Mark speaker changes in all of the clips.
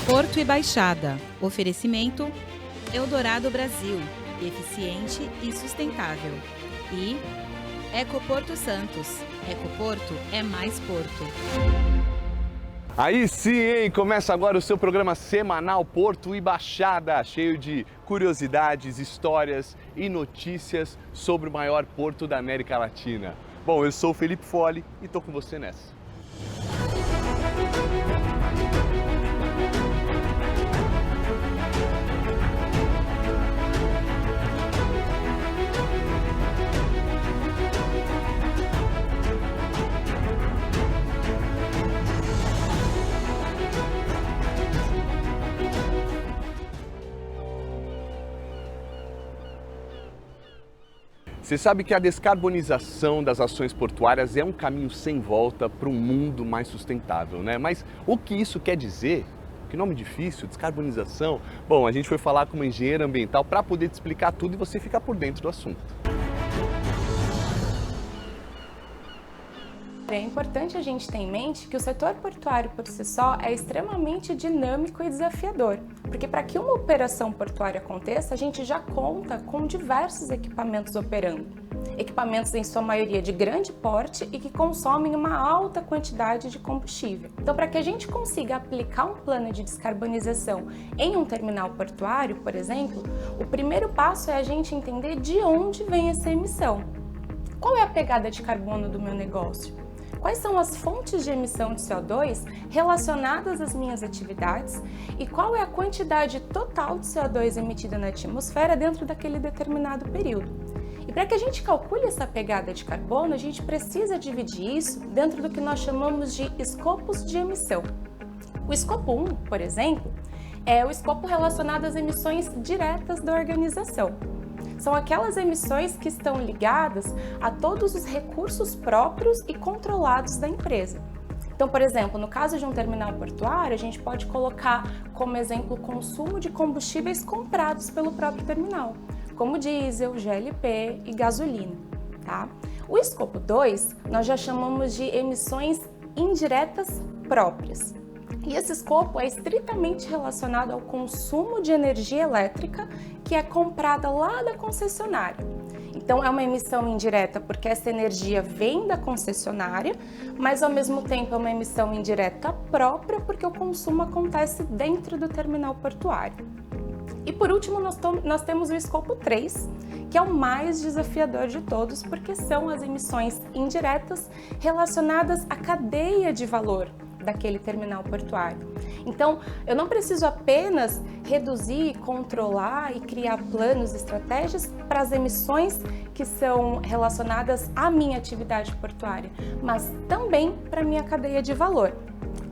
Speaker 1: Porto e Baixada. Oferecimento Eldorado Brasil. Eficiente e sustentável. E Ecoporto Santos. Ecoporto é mais Porto.
Speaker 2: Aí sim, hein? Começa agora o seu programa semanal Porto e Baixada, cheio de curiosidades, histórias e notícias sobre o maior porto da América Latina. Bom, eu sou o Felipe Foli e tô com você nessa. Você sabe que a descarbonização das ações portuárias é um caminho sem volta para um mundo mais sustentável, né? Mas o que isso quer dizer? Que nome difícil, descarbonização. Bom, a gente foi falar com uma engenheira ambiental para poder te explicar tudo e você ficar por dentro do assunto.
Speaker 3: É importante a gente ter em mente que o setor portuário por si só é extremamente dinâmico e desafiador, porque para que uma operação portuária aconteça, a gente já conta com diversos equipamentos operando. Equipamentos em sua maioria de grande porte e que consomem uma alta quantidade de combustível. Então, para que a gente consiga aplicar um plano de descarbonização em um terminal portuário, por exemplo, o primeiro passo é a gente entender de onde vem essa emissão. Qual é a pegada de carbono do meu negócio? Quais são as fontes de emissão de CO2 relacionadas às minhas atividades e qual é a quantidade total de CO2 emitida na atmosfera dentro daquele determinado período. E para que a gente calcule essa pegada de carbono, a gente precisa dividir isso dentro do que nós chamamos de escopos de emissão. O escopo 1, por exemplo, é o escopo relacionado às emissões diretas da organização. São aquelas emissões que estão ligadas a todos os recursos próprios e controlados da empresa. Então, por exemplo, no caso de um terminal portuário, a gente pode colocar como exemplo o consumo de combustíveis comprados pelo próprio terminal, como diesel, GLP e gasolina. Tá? O escopo 2, nós já chamamos de emissões indiretas próprias. E esse escopo é estritamente relacionado ao consumo de energia elétrica que é comprada lá da concessionária. Então, é uma emissão indireta porque essa energia vem da concessionária, mas ao mesmo tempo é uma emissão indireta própria porque o consumo acontece dentro do terminal portuário. E por último, nós temos o escopo 3, que é o mais desafiador de todos porque são as emissões indiretas relacionadas à cadeia de valor daquele terminal portuário. Então, eu não preciso apenas reduzir, controlar e criar planos e estratégias para as emissões que são relacionadas à minha atividade portuária, mas também para a minha cadeia de valor.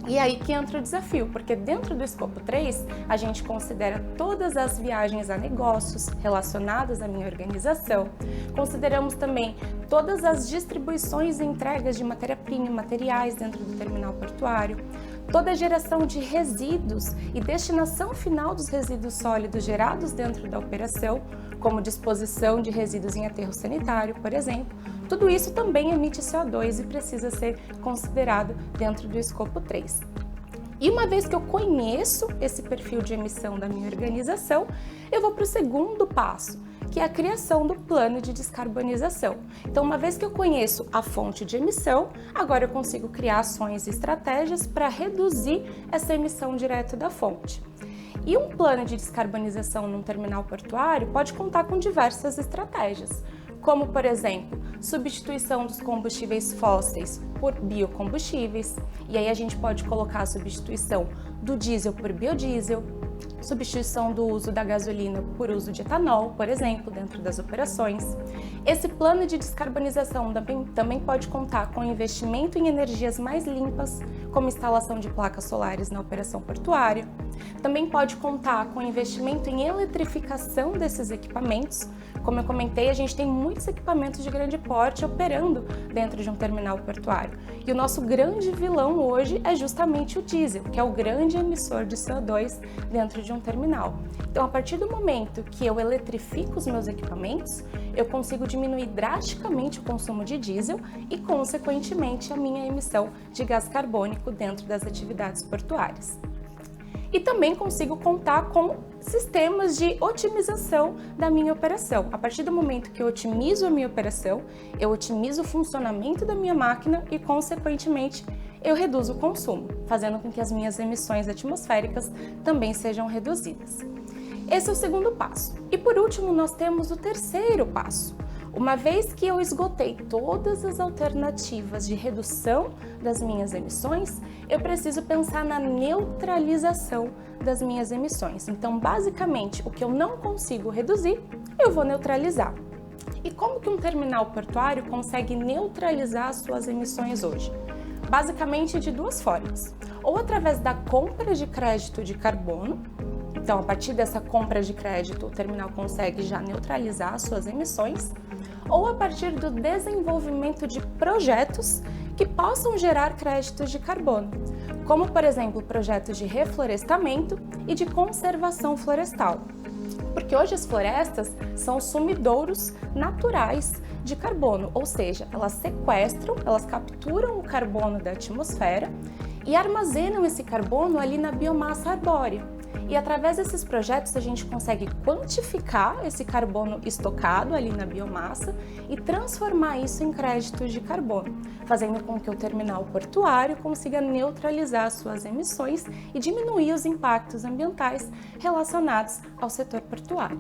Speaker 3: E aí que entra o desafio, porque dentro do escopo 3, a gente considera todas as viagens a negócios relacionadas à minha organização, consideramos também todas as distribuições e entregas de matéria-prima e materiais dentro do terminal portuário, toda a geração de resíduos e destinação final dos resíduos sólidos gerados dentro da operação, como disposição de resíduos em aterro sanitário, por exemplo. Tudo isso também emite CO2 e precisa ser considerado dentro do escopo 3. E uma vez que eu conheço esse perfil de emissão da minha organização, eu vou para o segundo passo, que é a criação do plano de descarbonização. Então, uma vez que eu conheço a fonte de emissão, agora eu consigo criar ações e estratégias para reduzir essa emissão direta da fonte. E um plano de descarbonização num terminal portuário pode contar com diversas estratégias, como, por exemplo, substituição dos combustíveis fósseis por biocombustíveis, e aí a gente pode colocar a substituição do diesel por biodiesel, substituição do uso da gasolina por uso de etanol, por exemplo, dentro das operações. Esse plano de descarbonização também pode contar com investimento em energias mais limpas, como instalação de placas solares na operação portuária. Também pode contar com investimento em eletrificação desses equipamentos. Como eu comentei, a gente tem muitos equipamentos de grande porte operando dentro de um terminal portuário. E o nosso grande vilão hoje é justamente o diesel, que é o grande emissor de CO2 dentro de um terminal. Então, a partir do momento que eu eletrifico os meus equipamentos, eu consigo diminuir drasticamente o consumo de diesel e, consequentemente, a minha emissão de gás carbônico dentro das atividades portuárias. E também consigo contar com sistemas de otimização da minha operação. A partir do momento que eu otimizo a minha operação, eu otimizo o funcionamento da minha máquina e, consequentemente, eu reduzo o consumo, fazendo com que as minhas emissões atmosféricas também sejam reduzidas. Esse é o segundo passo. E por último, nós temos o terceiro passo. Uma vez que eu esgotei todas as alternativas de redução das minhas emissões, eu preciso pensar na neutralização das minhas emissões. Então, basicamente, o que eu não consigo reduzir, eu vou neutralizar. E como que um terminal portuário consegue neutralizar as suas emissões hoje? Basicamente de duas formas. Ou através da compra de crédito de carbono. Então, a partir dessa compra de crédito, o terminal consegue já neutralizar as suas emissões, ou a partir do desenvolvimento de projetos que possam gerar créditos de carbono, como, por exemplo, projetos de reflorestamento e de conservação florestal. Porque hoje as florestas são sumidouros naturais de carbono, ou seja, elas sequestram, elas capturam o carbono da atmosfera e armazenam esse carbono ali na biomassa arbórea. E através desses projetos a gente consegue quantificar esse carbono estocado ali na biomassa e transformar isso em créditos de carbono, fazendo com que o terminal portuário consiga neutralizar suas emissões e diminuir os impactos ambientais relacionados ao setor portuário.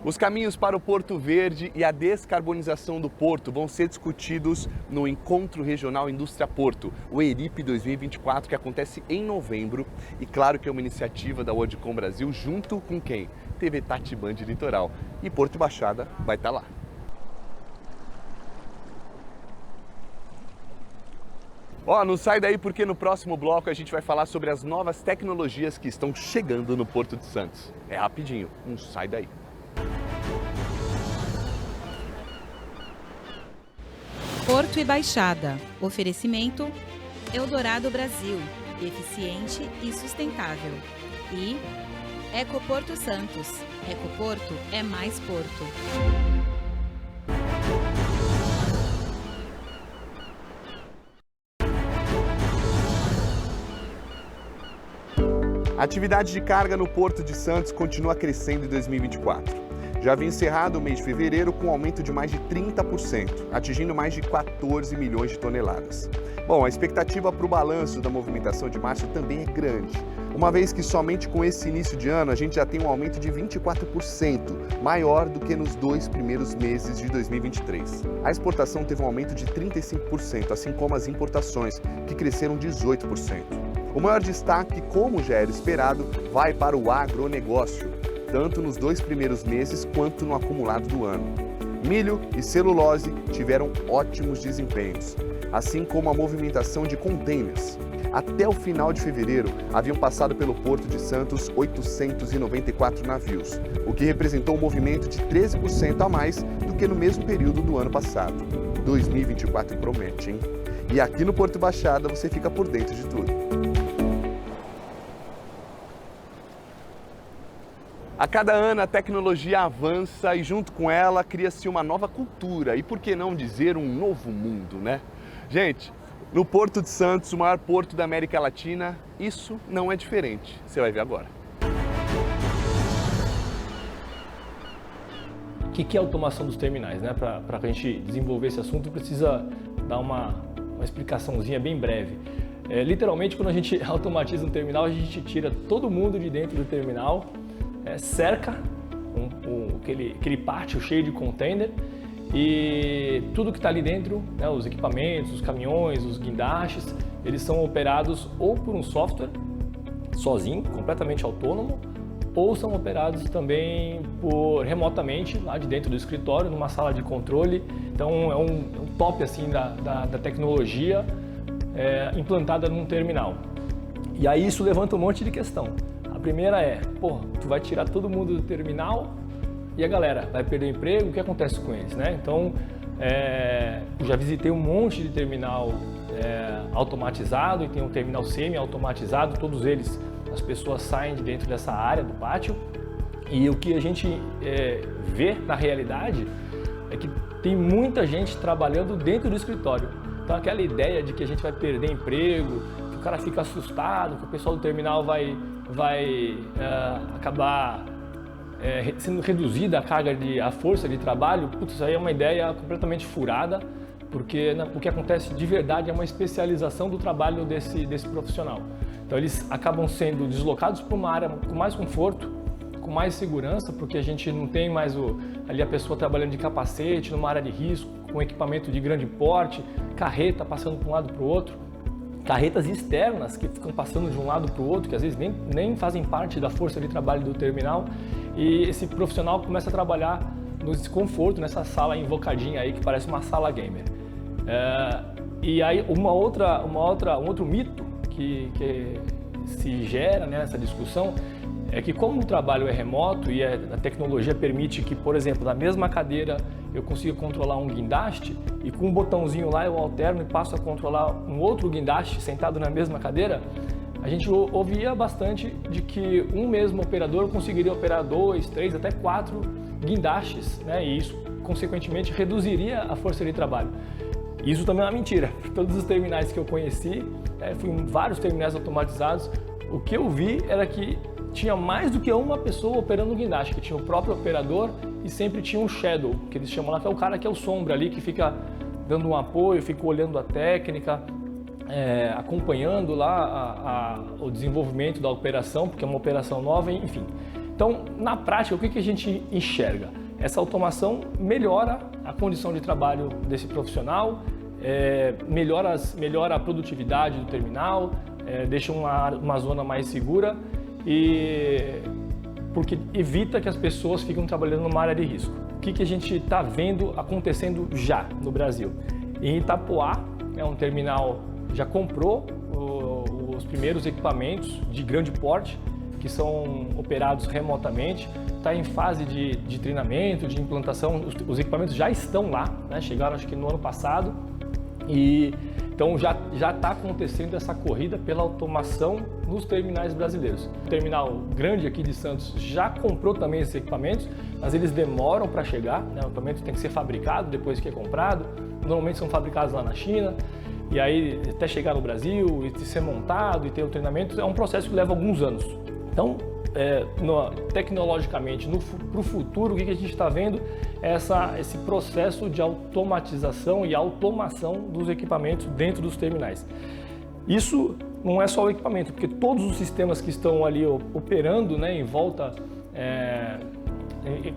Speaker 2: Os caminhos para o Porto Verde e a descarbonização do porto vão ser discutidos no Encontro Regional Indústria Porto, o ERIP 2024, que acontece em novembro. E claro que é uma iniciativa da Worldcom Brasil junto com quem? TV Tati Band Litoral. E Porto Baixada vai estar lá. Ó, não sai daí porque no próximo bloco a gente vai falar sobre as novas tecnologias que estão chegando no Porto de Santos. É rapidinho, não sai daí.
Speaker 1: Porto e Baixada. Oferecimento Eldorado Brasil. Eficiente e sustentável. E Ecoporto Santos. Ecoporto é mais Porto.
Speaker 2: A atividade de carga no Porto de Santos continua crescendo em 2024. Já havia encerrado o mês de fevereiro com um aumento de mais de 30%, atingindo mais de 14 milhões de toneladas. Bom, a expectativa para o balanço da movimentação de março também é grande, uma vez que somente com esse início de ano a gente já tem um aumento de 24%, maior do que nos 2 primeiros meses de 2023. A exportação teve um aumento de 35%, assim como as importações, que cresceram 18%. O maior destaque, como já era esperado, vai para o agronegócio, tanto nos 2 primeiros meses quanto no acumulado do ano. Milho e celulose tiveram ótimos desempenhos, assim como a movimentação de contêineres. Até o final de fevereiro, haviam passado pelo Porto de Santos 894 navios, o que representou um movimento de 13% a mais do que no mesmo período do ano passado. 2024 promete, hein? E aqui no Porto Baixada você fica por dentro de tudo. A cada ano a tecnologia avança e junto com ela cria-se uma nova cultura e por que não dizer um novo mundo, né? Gente, no Porto de Santos, o maior porto da América Latina, isso não é diferente. Você vai ver agora.
Speaker 4: O que é a automação dos terminais, né? Para a gente desenvolver esse assunto, precisa dar uma explicaçãozinha bem breve. Literalmente, quando a gente automatiza um terminal, a gente tira todo mundo de dentro do terminal, cerca aquele pátio cheio de container e tudo que está ali dentro, né, os equipamentos, os caminhões, os guindastes, eles são operados ou por um software sozinho, completamente autônomo, ou são operados também remotamente lá de dentro do escritório, numa sala de controle. Então é um top assim da tecnologia implantada num terminal. E aí isso levanta um monte de questão. A primeira é, tu vai tirar todo mundo do terminal e a galera vai perder o emprego, o que acontece com eles, né? Então, eu já visitei um monte de terminal automatizado e tem um terminal semi-automatizado, todos eles, as pessoas saem de dentro dessa área do pátio e o que a gente vê na realidade é que tem muita gente trabalhando dentro do escritório. Então aquela ideia de que a gente vai perder emprego, que o cara fica assustado, que o pessoal do terminal vai acabar sendo reduzida a força de trabalho, putz, isso aí é uma ideia completamente furada, porque o que acontece de verdade é uma especialização do trabalho desse profissional. Então eles acabam sendo deslocados para uma área com mais conforto, com mais segurança, porque a gente não tem mais ali a pessoa trabalhando de capacete, numa área de risco, com equipamento de grande porte, carreta passando de um lado para o outro, carretas externas que ficam passando de um lado para o outro, que às vezes nem fazem parte da força de trabalho do terminal, e esse profissional começa a trabalhar no desconforto, nessa sala invocadinha aí, que parece uma sala gamer. E aí um outro mito que se gera nessa discussão é que, como o trabalho é remoto e a tecnologia permite que, por exemplo, na mesma cadeira eu consiga controlar um guindaste e com um botãozinho lá eu alterno e passo a controlar um outro guindaste sentado na mesma cadeira, a gente ouvia bastante de que um mesmo operador conseguiria operar 2, 3, até 4 guindastes, né? E isso, consequentemente, reduziria a força de trabalho. Isso também é uma mentira. Todos os terminais que eu conheci, fui em vários terminais automatizados, o que eu vi era que tinha mais do que uma pessoa operando o guindaste, que tinha o próprio operador e sempre tinha um shadow, que eles chamam lá, que é o cara que é o sombra ali, que fica dando um apoio, fica olhando a técnica, acompanhando lá o desenvolvimento da operação, porque é uma operação nova, enfim. Então, na prática, o que a gente enxerga? Essa automação melhora a condição de trabalho desse profissional, melhora a produtividade do terminal, deixa uma zona mais segura, e porque evita que as pessoas fiquem trabalhando numa área de risco. O que a gente está vendo acontecendo já no Brasil? Em Itapoá, um terminal já comprou os primeiros equipamentos de grande porte, que são operados remotamente, está em fase de treinamento, de implantação, os equipamentos já estão lá, né? Chegaram acho que no ano passado, e então já está acontecendo essa corrida pela automação nos terminais brasileiros. O terminal grande aqui de Santos já comprou também esses equipamentos, mas eles demoram para chegar, né? O equipamento tem que ser fabricado depois que é comprado, normalmente são fabricados lá na China, e aí até chegar no Brasil e ser montado e ter o treinamento, é um processo que leva alguns anos. Então, tecnologicamente, para o futuro, o que a gente está vendo é esse processo de automatização e automação dos equipamentos dentro dos terminais. Isso não é só o equipamento, porque todos os sistemas que estão ali operando, né, em volta,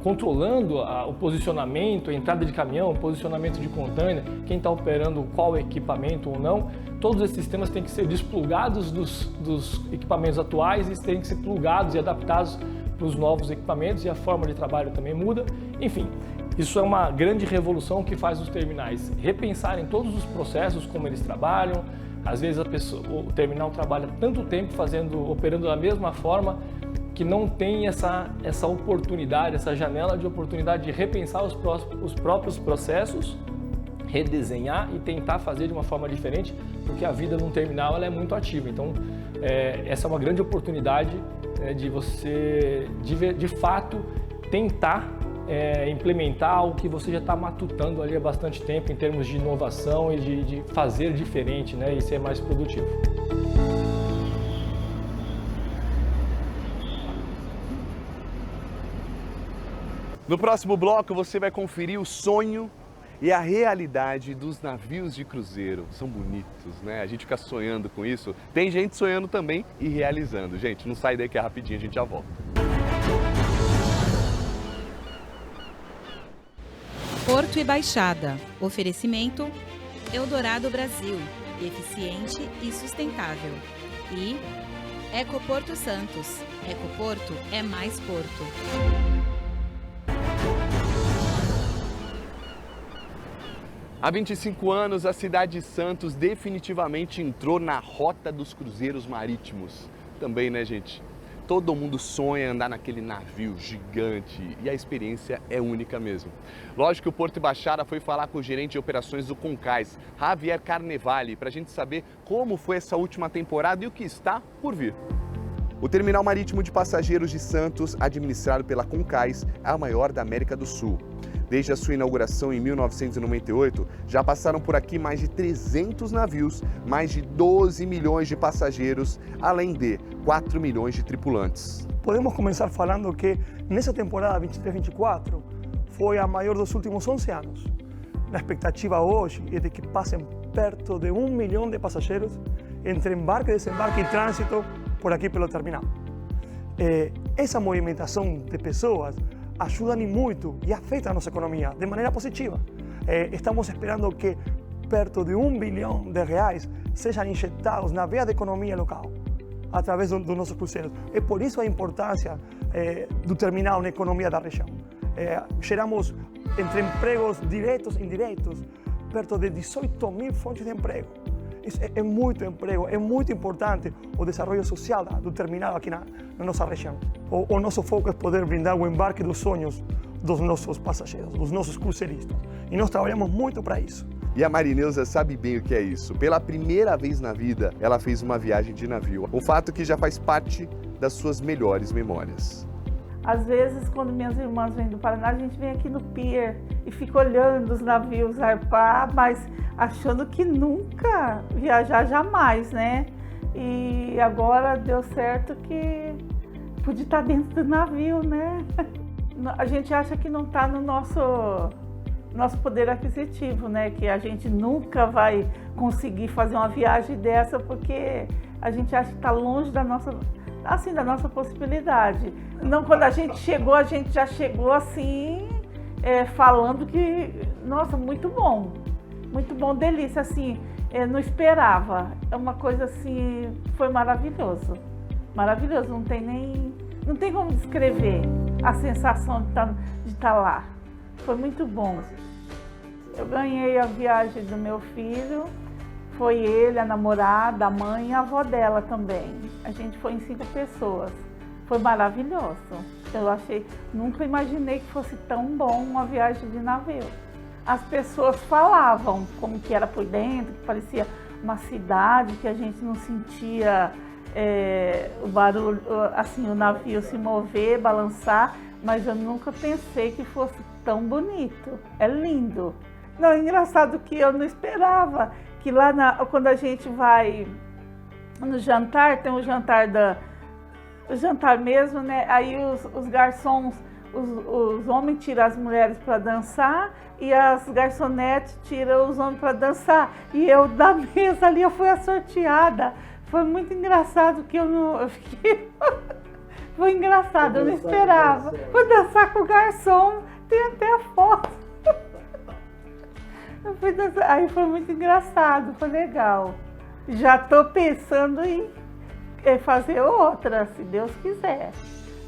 Speaker 4: controlando o posicionamento, a entrada de caminhão, o posicionamento de container, quem está operando qual equipamento ou não, todos esses sistemas têm que ser desplugados dos equipamentos atuais e têm que ser plugados e adaptados para os novos equipamentos, e a forma de trabalho também muda. Enfim, isso é uma grande revolução que faz os terminais repensarem todos os processos, como eles trabalham. Às vezes o terminal trabalha tanto tempo operando da mesma forma, que não tem essa oportunidade, essa janela de oportunidade de repensar os próprios processos, redesenhar e tentar fazer de uma forma diferente, porque a vida num terminal ela é muito ativa. Então, essa é uma grande oportunidade de você, de fato, tentar implementar algo que você já está matutando ali há bastante tempo em termos de inovação e de fazer diferente, né, e ser mais produtivo.
Speaker 2: No próximo bloco você vai conferir o sonho e a realidade dos navios de cruzeiro. São bonitos, né? A gente fica sonhando com isso. Tem gente sonhando também e realizando. Gente, não sai daí que é rapidinho, a gente já volta.
Speaker 1: Porto e Baixada. Oferecimento Eldorado Brasil. Eficiente e sustentável. E Ecoporto Santos. Ecoporto é mais porto.
Speaker 2: Há 25 anos, a cidade de Santos definitivamente entrou na rota dos cruzeiros marítimos. Também, né, gente? Todo mundo sonha andar naquele navio gigante e a experiência é única mesmo. Lógico que o Porto e Baixada foi falar com o gerente de operações do Concais, Javier Carnevale, para a gente saber como foi essa última temporada e o que está por vir. O Terminal Marítimo de Passageiros de Santos, administrado pela Concais, é a maior da América do Sul. Desde a sua inauguração em 1998, já passaram por aqui mais de 300 navios, mais de 12 milhões de passageiros, além de 4 milhões de tripulantes.
Speaker 5: Podemos começar falando que nessa temporada 23-24 foi a maior dos últimos 11 anos. A expectativa hoje é de que passem perto de 1 milhão de passageiros entre embarque, desembarque e trânsito por aqui pelo terminal. Essa movimentação de pessoas ajuda muito e afeta a nossa economia de maneira positiva. Estamos esperando que perto de R$1 bilhão sejam injetados na veia da economia local, através dos nossos cruzeiros. É por isso a importância do terminal na economia da região. Geramos, entre empregos diretos e indiretos, perto de 18 mil fontes de emprego. Isso é muito emprego, é muito importante o desenvolvimento social do terminal aqui na nossa região. O nosso foco é poder brindar o embarque dos sonhos dos nossos passageiros, dos nossos cruzeiristas. E nós trabalhamos muito para isso.
Speaker 2: E a Marineuza sabe bem o que é isso. Pela primeira vez na vida, ela fez uma viagem de navio. Um fato que já faz parte das suas melhores memórias.
Speaker 6: Às vezes, quando minhas irmãs vêm do Paraná, a gente vem aqui no pier e fica olhando os navios zarpar, mas achando que nunca viajar jamais, né? E agora deu certo que pude estar dentro do navio, né? A gente acha que não está no nosso poder aquisitivo, né? Que a gente nunca vai conseguir fazer uma viagem dessa porque a gente acha que está longe da nossa possibilidade. Não, quando a gente já chegou assim, falando que, nossa, muito bom, delícia, assim, não esperava. É uma coisa assim, foi maravilhoso, não tem como descrever a sensação de estar lá. Foi muito bom. Eu ganhei a viagem do meu filho. Foi ele, a namorada, a mãe e a avó dela também. A gente foi em 5 pessoas. Foi maravilhoso. Nunca imaginei que fosse tão bom uma viagem de navio. As pessoas falavam como que era por dentro, que parecia uma cidade, que a gente não sentia o barulho, assim, o navio se mover, balançar, mas eu nunca pensei que fosse tão bonito. É lindo. Não, é engraçado que eu não esperava que lá quando a gente vai no jantar, tem o jantar mesmo, né? Aí os garçons, os homens tiram as mulheres para dançar e as garçonetes tiram os homens para dançar. E eu da mesa ali, eu fui a sorteada. Foi muito engraçado que eu fiquei... Foi engraçado, eu não esperava. Fui dançar com o garçom, tem até a foto. Aí foi muito engraçado, foi legal. Já estou pensando em fazer outra, se Deus quiser.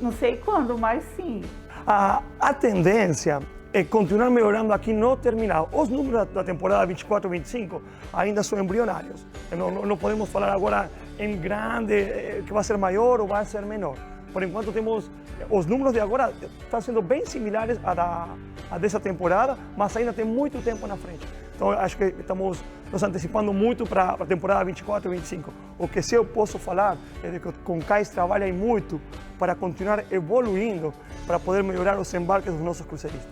Speaker 6: Não sei quando, mas sim.
Speaker 5: A tendência é continuar melhorando aqui no terminal. Os números da temporada 24-25 ainda são embrionários. Não podemos falar agora em grande, que vai ser maior ou vai ser menor. Por enquanto temos, os números de agora estão sendo bem similares a dessa temporada, mas ainda tem muito tempo na frente. Então acho que estamos nos antecipando muito para a temporada 24 e 25. O que sim eu posso falar é de que o Concais trabalha muito para continuar evoluindo, para poder melhorar os embarques dos nossos cruzeiristas.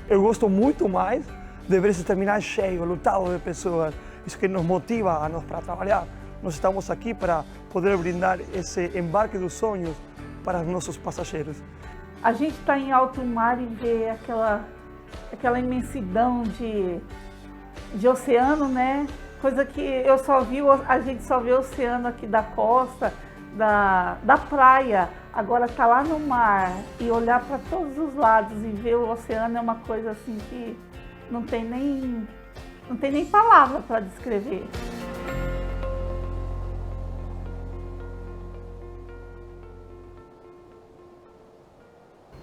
Speaker 5: Eu gosto muito mais de ver esse terminal cheio, lotado de pessoas. Isso que nos motiva a nós para trabalhar. Nós estamos aqui para poder brindar esse embarque dos sonhos para os nossos passageiros.
Speaker 6: A gente está em alto mar e vê aquela imensidão de oceano, né? Coisa que a gente só vê o oceano aqui da costa, da praia. Agora tá lá no mar e olhar para todos os lados e ver o oceano é uma coisa assim que não tem nem palavra para descrever.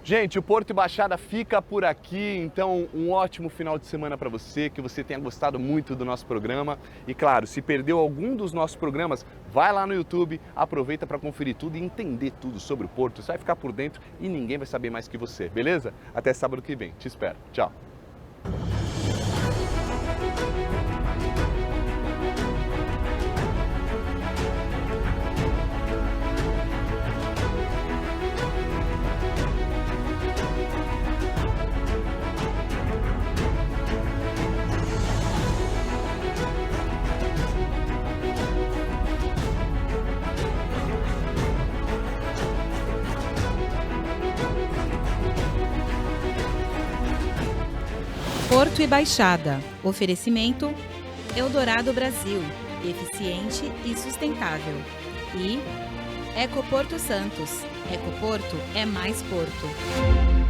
Speaker 2: Gente, o Porto e Baixada fica por aqui, então um ótimo final de semana para você, que você tenha gostado muito do nosso programa. E claro, se perdeu algum dos nossos programas, vai lá no YouTube, aproveita para conferir tudo e entender tudo sobre o Porto. Você vai ficar por dentro e ninguém vai saber mais que você, beleza? Até sábado que vem, te espero. Tchau!
Speaker 1: Porto e Baixada. Oferecimento Eldorado Brasil, eficiente e sustentável. E Ecoporto Santos. Ecoporto é mais porto.